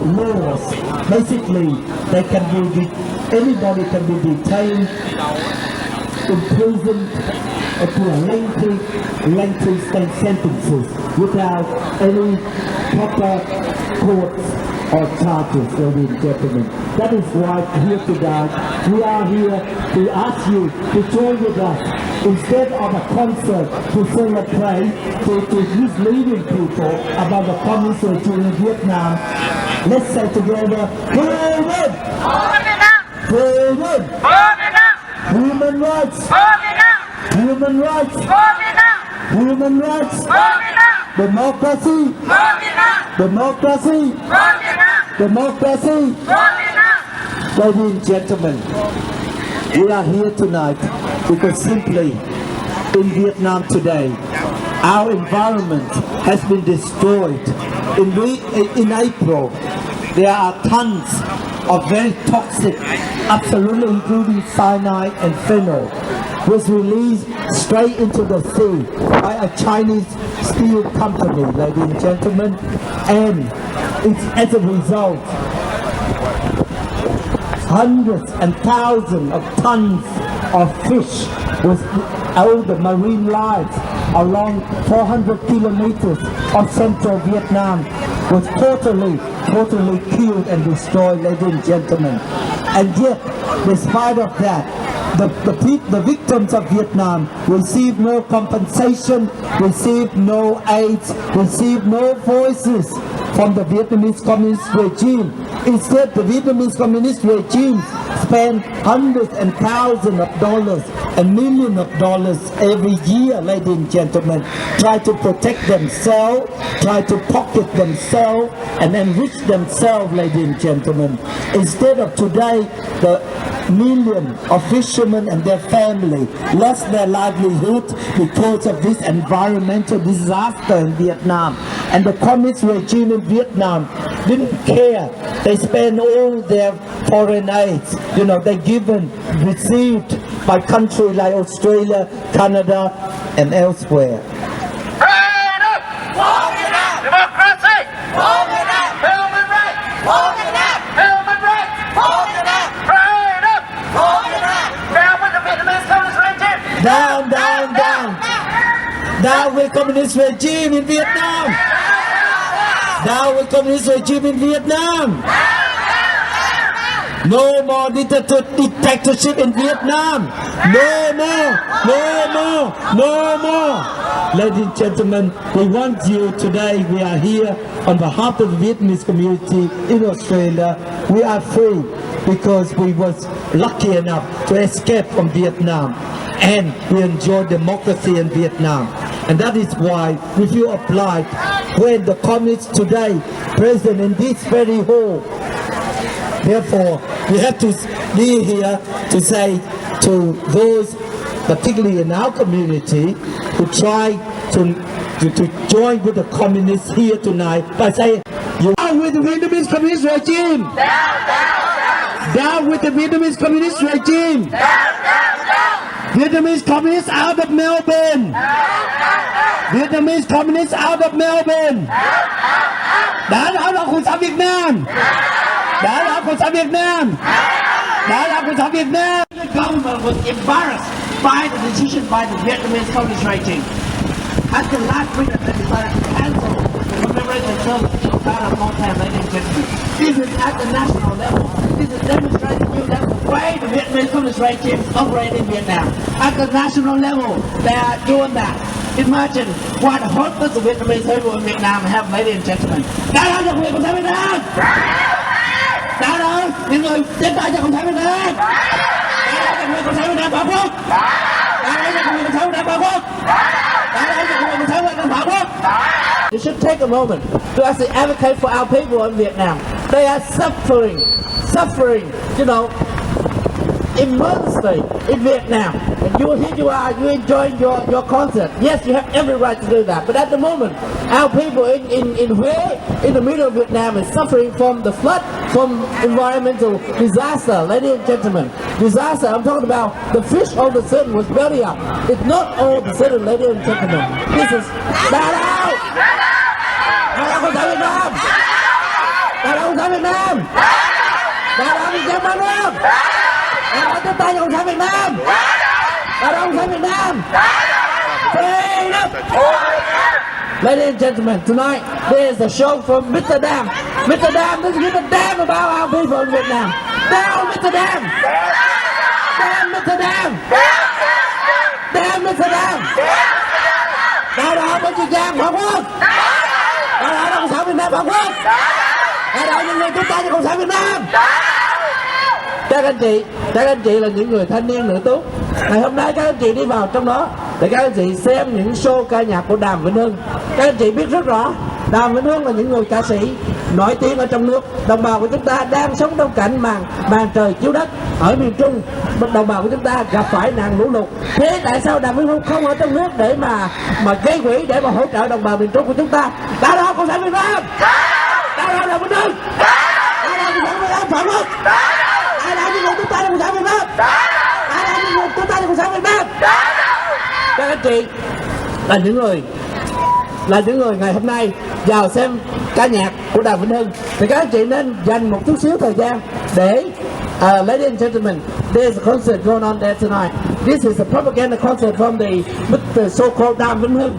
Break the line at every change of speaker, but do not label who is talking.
laws. Basically, they can be anybody can be detained, imprisoned to a lengthy sentences without any proper courts or charges, ladies and gentlemen. That is why here today we are here to ask you to join with us. Instead of a concert to celebrate, to misleading people about the communist regime in Vietnam, let's say together, freedom! Freedom! Human rights! Human rights! Human rights! Democracy! Democracy! Democracy! Ladies and gentlemen, we are here tonight because simply in Vietnam today, our environment has been destroyed. In April, there are tons of very toxic, absolutely including cyanide and phenol, was released straight into the sea by a Chinese steel company, ladies and gentlemen, and it's as a result, hundreds and thousands of tons of fish was out the marine life along 400 kilometers of central Vietnam was totally killed and destroyed, ladies and gentlemen. And yet, despite of that, the victims of Vietnam receive no compensation, receive no aid, receive no voices from the Vietnamese communist regime. Instead, the Vietnamese communist regime spend hundreds and thousands of dollars and millions of dollars every year, ladies and gentlemen, try to protect themselves, try to pocket themselves and enrich themselves, ladies and gentlemen. Instead of today, the millions of fishermen and their family lost their livelihood because of this environmental disaster in Vietnam. And the communist regime in Vietnam didn't care. They spent all their foreign aid, they received by countries like Australia, Canada, and elsewhere.
Freedom! Democracy! Human rights! Human rights! Freedom! Down with the Vietnamese communist regime!
Down, down, down! Down with communist regime in Vietnam! Down with communist regime in Vietnam! No more dictatorship in Vietnam! No more! No more! No more! Ladies and gentlemen, we want you today, we are here on behalf of the Vietnamese community in Australia. We are free because we was lucky enough to escape from Vietnam and we enjoy democracy in Vietnam. And that is why we feel obliged when the communists today present in this very hall. Therefore, we have to be here to say to those, particularly in our community, who try to join with the communists here tonight by saying, "You down with the Vietnamese communist regime! Down with the Vietnamese communist regime! Vietnamese communists out of Melbourne! Vietnamese communists out of Melbourne! Đã là Cộng sản Việt Nam! Đã là Cộng sản Việt Nam! Đã là Cộng sản Việt Nam!
The government was embarrassed by the decision by the Vietnamese communist regime. At the last minute, they decided to cancel the commemoration service in South Montana, ladies and gentlemen. This is at the national level. This is demonstrating to you that the way the Vietnamese communist regime operates in Vietnam. At the national level, they are doing that. Imagine what hopeless the Vietnamese people in Vietnam have, ladies and gentlemen. Đã là được quyền của Việt Nam! Đã đâu? Những người tiếp tay cho Cộng sản Việt Nam! Đã là được quyền của Việt Nam Bảo Quốc! Đã là được quyền của Việt Nam Bảo Quốc! Đã là được quyền của Việt Nam Bảo Quốc! You should take a moment to actually advocate for our people in Vietnam. They are suffering, immensely in Vietnam. And here you are, you enjoying your concert. Yes, you have every right to do that. But at the moment, our people in Huế, in the middle of Vietnam, is suffering from the flood, from environmental disaster. Ladies and gentlemen, disaster, I'm talking about the fish all of a sudden was belly up. It's not all of a sudden, ladies and gentlemen. This is bad out!
Đảng Cộng sản Việt Nam. Đảng Cộng sản Việt Nam. Đảng tiếp tay Cộng sản Việt Nam. Đảng Cộng sản Việt Nam. Freedom. Ladies and gentlemen, tonight there is a show from Mr. Đàm. Mr. Đàm doesn't give a damn about our people in Vietnam. Down, Mr. Đàm. Damn, Mr. Đàm. Damn, Mr. Đàm. Đạo đạo của Việt Nam Phản Quốc. Đạo đạo Cộng sản Việt Nam Phản Quốc. Đạo đạo những người chúng ta cho Cộng sản Việt Nam. Các anh chị là những người thanh niên nữ tú. Ngày hôm nay các anh chị đi vào trong đó để các anh chị xem những show ca nhạc của Đàm Vĩnh Hưng. Các anh chị biết rất rõ Đàm Vĩnh Hưng là những người ca sĩ nổi tiếng ở trong nước. Đồng bào của chúng ta đang sống trong cảnh màn trời chiếu đất ở miền Trung. Đồng bào của chúng ta gặp phải nạn lũ lụt. Thế tại sao Đàm Vĩnh Hưng không ở trong nước để mà gây quỹ để mà hỗ trợ đồng bào miền Trung của chúng ta? Đạo đạo Cộng sản Việt Nam. Đạo đạo Đàm Vĩnh Hưng. Đạo đạo Cộng sản Việt Nam Phản Quốc. Đạo đạo những người chúng ta là Cộng sản Việt Nam. Đạo đạo những người chúng ta là Cộng sản Việt Nam. Các anh chị là những người ngày hôm nay vào xem ca nhạc của Đàm Vĩnh Hưng thì các anh chị nên dành một chút xíu thời gian để ladies and gentlemen, there's a concert going on there tonight. This is a propaganda concert from the so-called Đàm Vĩnh Hưng.